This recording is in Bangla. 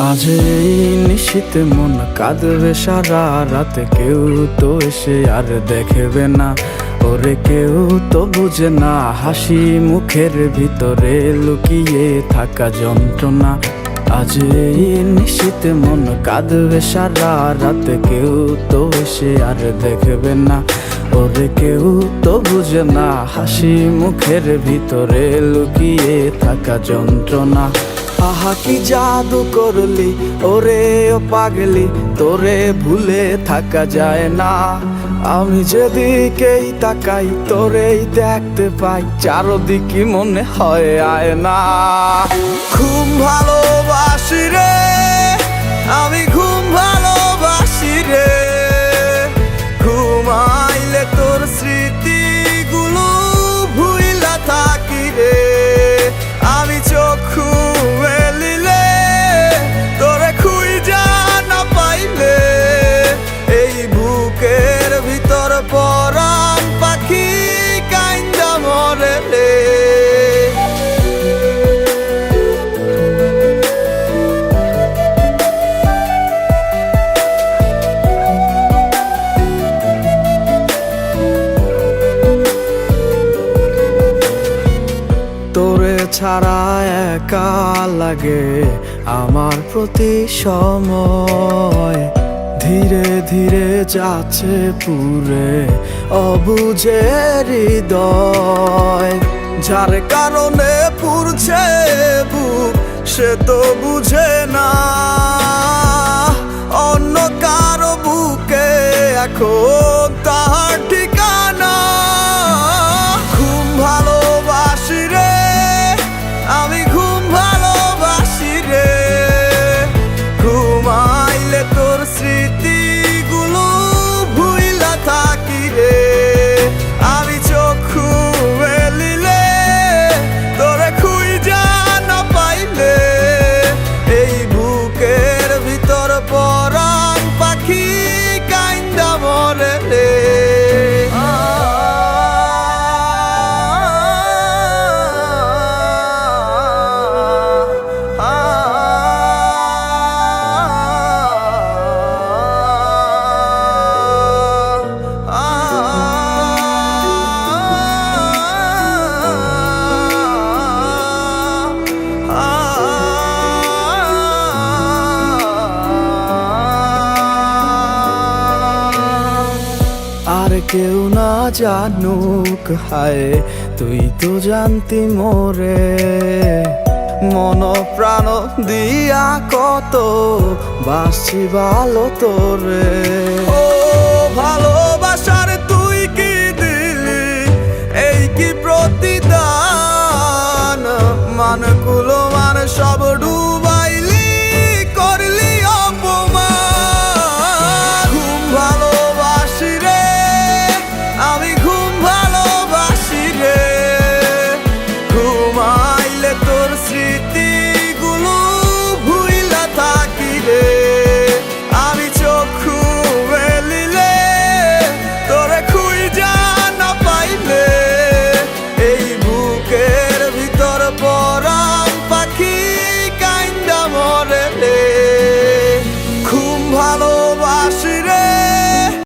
আজ এই নিশীতে মন কাঁদবে সারা রাতে, কেউ তো এসে আর দেখবে না, ওরে কেউ তো বুঝে না হাসি মুখের ভিতরে লুকিয়ে থাকা যন্ত্রণা। আজ এই নিশীতে মন কাঁদবে সারা রাতে, কেউ তো এসে আর দেখবে না, ওরে কেউ তো বুঝে না হাসি মুখের ভিতরে লুকিয়ে থাকা যন্ত্রণা। আহা কি জাদু করলি ওরে ও পাগলি, তোরে ভুলে থাকা যায় না। আমি যেদিকেই তাকাই তোরেই দেখতে পাই, চারদিকে মনে হয় আয়না। ঘুম ভালোবাসি রে আমি, ঘুম ভালোবাসি রে, ঘুমাইলে তোর স্মৃতিগুলো ভুইলা থাকি রে। আমি চক্ষু মেলিলে তোরে খুঁজা না পাইলে, এই বুকের ভিতর পরাণ পাখি কাইন্দা মরে রে। তোরে ছাড়া একা লাগে আমার প্রতি সময়, ধীরে ধীরে যাচ্ছে পুরে অবুঝে হৃদয়। যার কারণে পুরছে বুক সে তো বুঝে না, অন্য কারো বুকে এখন তাহার ঠিকানা। ঘুম ভালোবাসি রে আমি, ঘুম ভালোবাসি রে, ঘুমাইলে তোর স্মৃতিগুলো ভুইলা থাকি রে। আমি চক্ষু মেলিলে তোরে খুঁজা না পাইলে, এই বুকের ভিতর পরাণ পাখি কাইন্দা মরে রে। আর কেউ না জানুক হায়, তুই তো জানতি মোরে, মন প্রাণ দিয়া কত বাসি ভালো তোরে। ও ভালোবাসার তুই কি দিলি, এই কি প্রতিদান, মানগুলো মান সব ডুবাইলি করলি অপমান। ঘুম ভালোবাসি রে আমি, ঘুম ভালোবাসি রে, ঘুমাইলে তোর স্মৃতিগুলো ভুইলা থাকি রে। আমি চক্ষু মেলিলে তোরে খুঁজা না পাইলে, এই বুকের ভিতর পরাণ পাখি কাইন্দা মরে রে। ঘুম ভালোবাসি রে